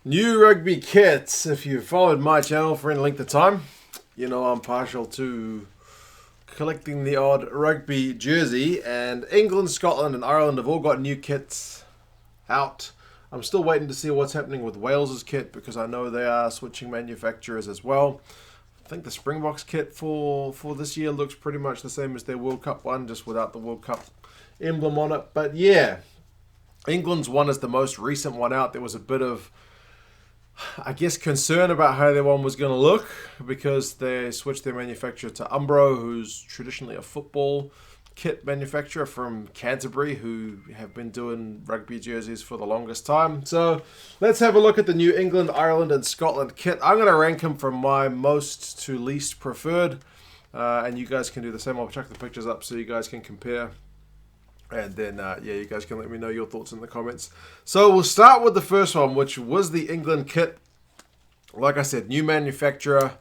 New rugby kits. If you followed my channel for any length of time, you know I'm partial to collecting the odd rugby jersey. And England, Scotland, and Ireland have all got new kits out. I'm still waiting to see what's happening with Wales's kit because I know they are switching manufacturers as well. I think the Springboks kit for this year looks pretty much the same as their World Cup one, just without the World Cup emblem on it. But yeah, England's one is the most recent one out. There was a bit of, I guess, concern about how their one was going to look because they switched their manufacturer to Umbro, who's traditionally a football kit manufacturer from Canterbury, who have been doing rugby jerseys for the longest time. So let's have a look at the new England, Ireland, and Scotland kit. I'm going to rank them from my most to least preferred, and you guys can do the same. I'll chuck the pictures up so you guys can compare. And then, yeah, you guys can let me know your thoughts in the comments. So we'll start with the first one, which was the England kit. Like I said, new manufacturer.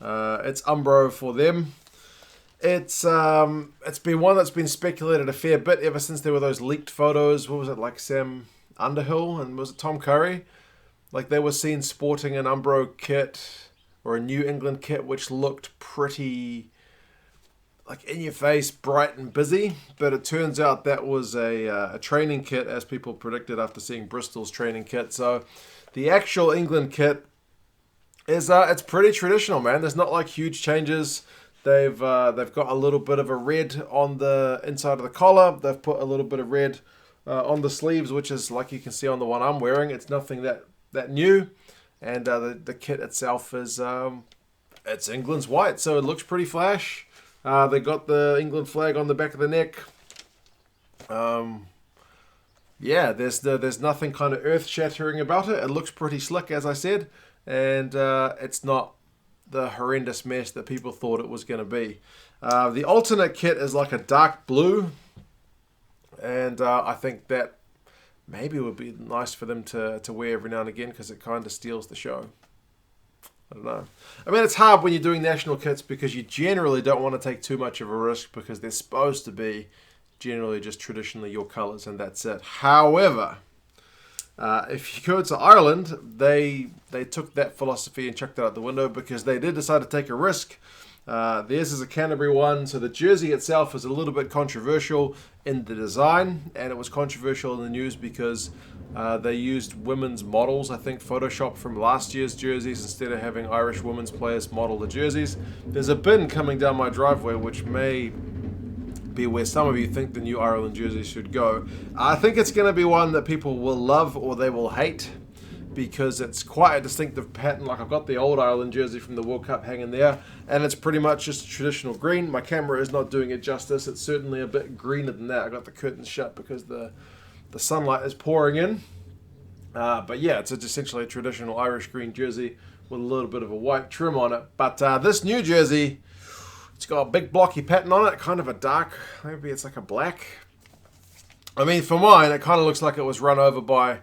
It's Umbro for them. It's been one that's been speculated a fair bit ever since there were those leaked photos. What was it, like Sam Underhill and was it Tom Curry? Like they were seen sporting an Umbro kit or a New England kit, which looked pretty like in your face, bright and busy, but it turns out that was a training kit, as people predicted after seeing Bristol's training kit. So the actual England kit is it's pretty traditional, man. There's not like huge changes. They've got a little bit of a red on the inside of the collar. They've put a little bit of red on the sleeves, which is like you can see on the one I'm wearing. It's nothing that new, and the kit itself is it's England's white, so it looks pretty flash. They got the England flag on the back of the neck. Yeah, there's nothing kind of earth-shattering about it. It looks pretty slick, as I said, and it's not the horrendous mess that people thought it was going to be. The alternate kit is like a dark blue, and I think that maybe would be nice for them to wear every now and again because it kind of steals the show. I don't know. I mean, it's hard when you're doing national kits because you generally don't want to take too much of a risk because they're supposed to be generally just traditionally your colours and that's it. However, if you go to Ireland, they took that philosophy and chucked it out the window because they did decide to take a risk. Theirs is a Canterbury one, so the jersey itself is a little bit controversial in the design, and it was controversial in the news because they used women's models, I think Photoshop from last year's jerseys instead of having Irish women's players model the jerseys. There's a bin coming down my driveway which may be where some of you think the new Ireland jersey should go. I think it's going to be one that people will love or they will hate because it's quite a distinctive pattern. Like I've got the old Ireland jersey from the World Cup hanging there, and it's pretty much just a traditional green. My camera is not doing it justice. It's certainly a bit greener than that. I got the curtains shut because the sunlight is pouring in. But yeah, it's essentially a traditional Irish green jersey with a little bit of a white trim on it. But this new jersey, it's got a big blocky pattern on it, kind of a dark, maybe it's like a black. I mean, for mine, it kind of looks like it was run over by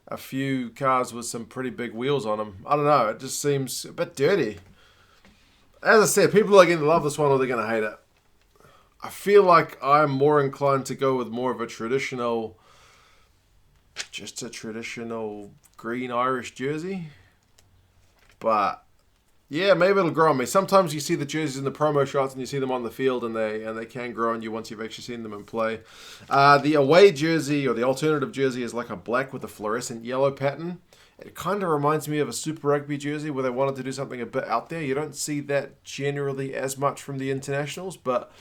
a few cars with some pretty big wheels on them. I don't know, it just seems a bit dirty. As I said, people are going to love this one or they're going to hate it. I feel like I'm more inclined to go with more of a traditional, just a traditional green Irish jersey. But yeah, maybe it'll grow on me. Sometimes you see the jerseys in the promo shots and you see them on the field and they can grow on you once you've actually seen them in play. The away jersey or the alternative jersey is like a black with a fluorescent yellow pattern. It kind of reminds me of a Super Rugby jersey where they wanted to do something a bit out there. You don't see that generally as much from the internationals, but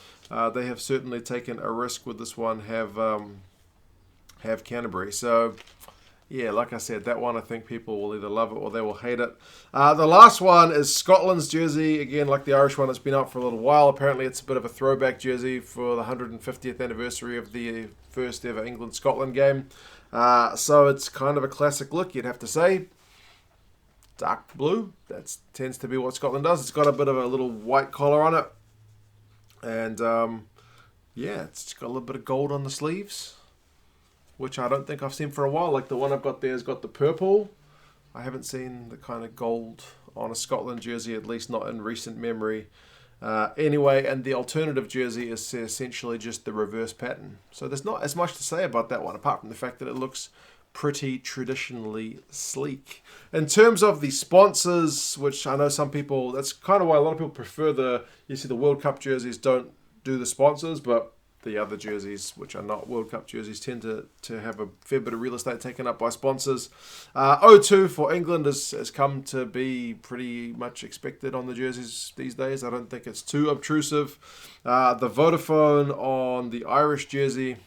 they have certainly taken a risk with this one, have Canterbury. So yeah, like I said, that one I think people will either love it or they will hate it. The last one is Scotland's jersey. Again, like the Irish one, it's been out for a little while. Apparently it's a bit of a throwback jersey for the 150th anniversary of the first ever England-Scotland game. So it's kind of a classic look, you'd have to say. Dark blue, that tends to be what Scotland does. It's got a bit of a little white collar on it. And yeah, it's got a little bit of gold on the sleeves, which I don't think I've seen for a while. Like the one I've got there has got the purple. I haven't seen the kind of gold on a Scotland jersey, at least not in recent memory. Anyway, and the alternative jersey is essentially just the reverse pattern. So there's not as much to say about that one, apart from the fact that it looks pretty traditionally sleek. In terms of the sponsors, which I know some people, that's kind of why a lot of people prefer you see the World Cup jerseys don't do the sponsors, but the other jerseys, which are not World Cup jerseys, tend to have a fair bit of real estate taken up by sponsors. O2 for England has come to be pretty much expected on the jerseys these days. I don't think it's too obtrusive. The Vodafone on the Irish jersey,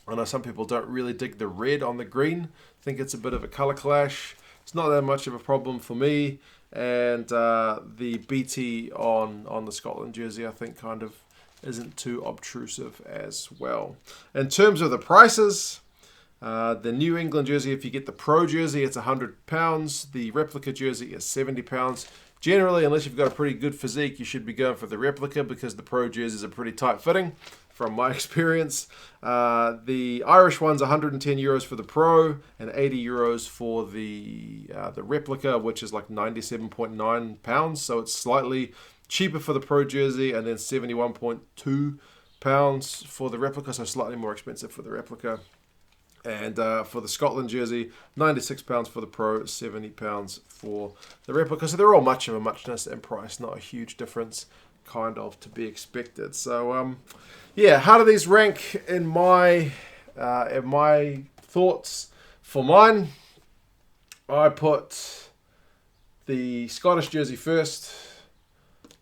I know some people don't really dig the red on the green. I think it's a bit of a colour clash. It's not that much of a problem for me. And the BT on the Scotland jersey, I think kind of isn't too obtrusive as well. In terms of the prices, the New England jersey, if you get the Pro jersey, it's £100. The replica jersey is £70. Generally, unless you've got a pretty good physique, you should be going for the replica because the Pro jerseys are pretty tight fitting, from my experience. The Irish one's €110 for the Pro and €80 for the replica, which is like £97.9. So it's slightly cheaper for the Pro jersey, and then £71.2 for the replica, so slightly more expensive for the replica. And for the Scotland jersey, £96 for the Pro, £70 for the replica. So they're all much of a muchness in price, not a huge difference, kind of to be expected. So yeah, how do these rank in my thoughts? For mine, I put the Scottish jersey first.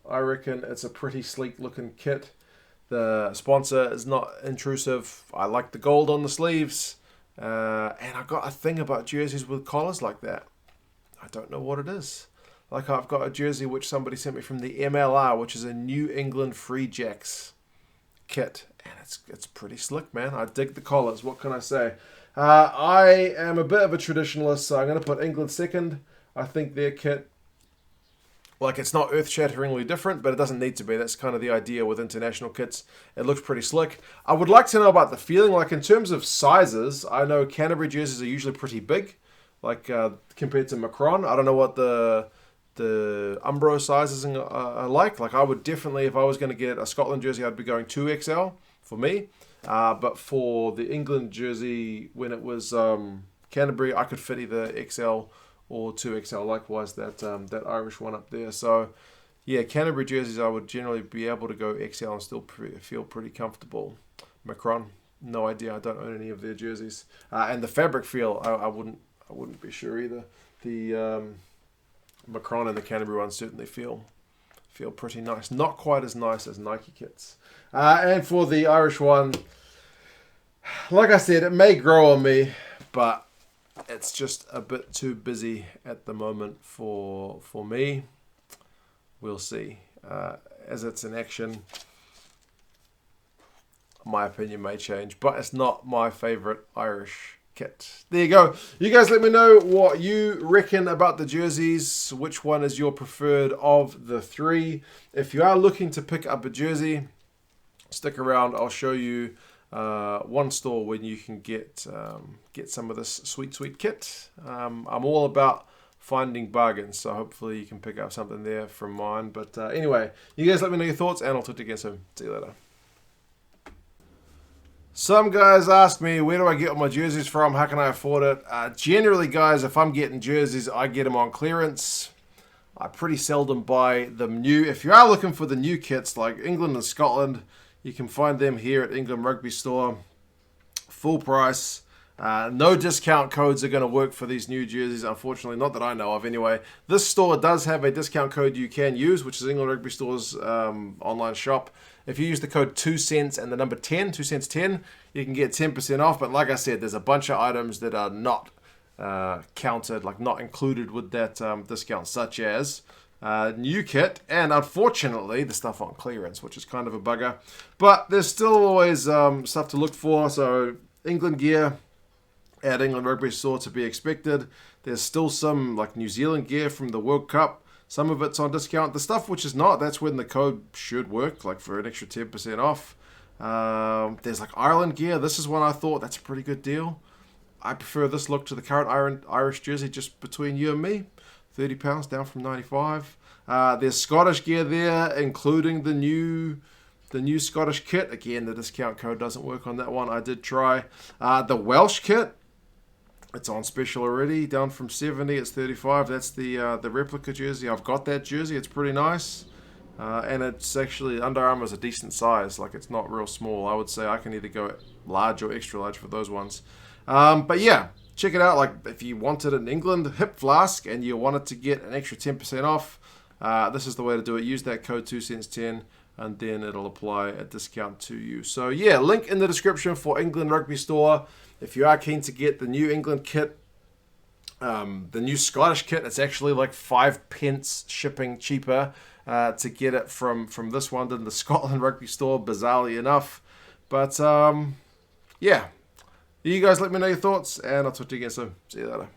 I reckon it's a pretty sleek looking kit. The sponsor is not intrusive. I like the gold on the sleeves. And I've got a thing about jerseys with collars like that. I don't know what it is. Like I've got a jersey which somebody sent me from the MLR, which is a New England Free Jacks kit. And it's pretty slick, man. I dig the collars. What can I say? I am a bit of a traditionalist, so I'm going to put England second. I think their kit, like, it's not earth-shatteringly different, but it doesn't need to be. That's kind of the idea with international kits. It looks pretty slick. I would like to know about the feeling. Like, in terms of sizes, I know Canterbury jerseys are usually pretty big, like compared to Macron. I don't know what the Umbro sizes are like. Like, I would definitely, if I was going to get a Scotland jersey, I'd be going 2XL for me. But for the England jersey, when it was Canterbury, I could fit either XL or 2XL, likewise that Irish one up there. So yeah, Canterbury jerseys I would generally be able to go XL and still feel pretty comfortable. Macron, no idea, I don't own any of their jerseys. And the fabric feel, I wouldn't be sure either. The Macron and the Canterbury ones certainly feel pretty nice. Not quite as nice as Nike kits. And for the Irish one, like I said, it may grow on me, but it's just a bit too busy at the moment for me. We'll see. As it's in action, my opinion may change, but it's not my favourite Irish kit. There you go. You guys let me know what you reckon about the jerseys. Which one is your preferred of the three? If you are looking to pick up a jersey, stick around. I'll show you one store where you can get some of this sweet kit. I'm all about finding bargains, so hopefully you can pick up something there from mine. But anyway, you guys let me know your thoughts, and I'll talk to you again soon. See you later. Some guys ask me, where do I get all my jerseys from? How can I afford it? Generally, guys, if I'm getting jerseys, I get them on clearance. I pretty seldom buy them new. If you are looking for the new kits, like England and Scotland, you can find them here at England Rugby Store. Full price. No discount codes are going to work for these new jerseys, unfortunately. Not that I know of, anyway. This store does have a discount code you can use, which is England Rugby Store's online shop. If you use the code 2 cents and the number 10, 2 cents 10, you can get 10% off. But like I said, there's a bunch of items that are not counted, like not included with that discount, such as new kit, and unfortunately the stuff on clearance, which is kind of a bugger. But there's still always stuff to look for. So England gear at England Rugby Store to be expected. There's still some like New Zealand gear from the World Cup. Some of it's on discount. The stuff which is not, that's when the code should work, like for an extra 10% off. There's like Ireland gear. This is one I thought, that's a pretty good deal. I prefer this look to the current Irish jersey, just between you and me. £30 down from 95. There's Scottish gear there, including the new Scottish kit. Again, the discount code doesn't work on that one. I did try. The Welsh kit, It's on special already, down from 70. It's 35. That's the replica jersey. I've got that jersey. It's pretty nice. And it's actually, Under Armour's a decent size. Like, it's not real small. I would say I can either go large or extra large for those ones. But yeah, check it out. Like, if you wanted an England hip flask and you wanted to get an extra 10% off, this is the way to do it. Use that code 2cents10 and then it'll apply a discount to you. So yeah, link in the description for England Rugby Store. If you are keen to get the new England kit, the new Scottish kit, it's actually like 5 pence shipping cheaper to get it from this one than the Scotland Rugby Store, bizarrely enough. But yeah, you guys let me know your thoughts, and I'll talk to you again soon. See you later.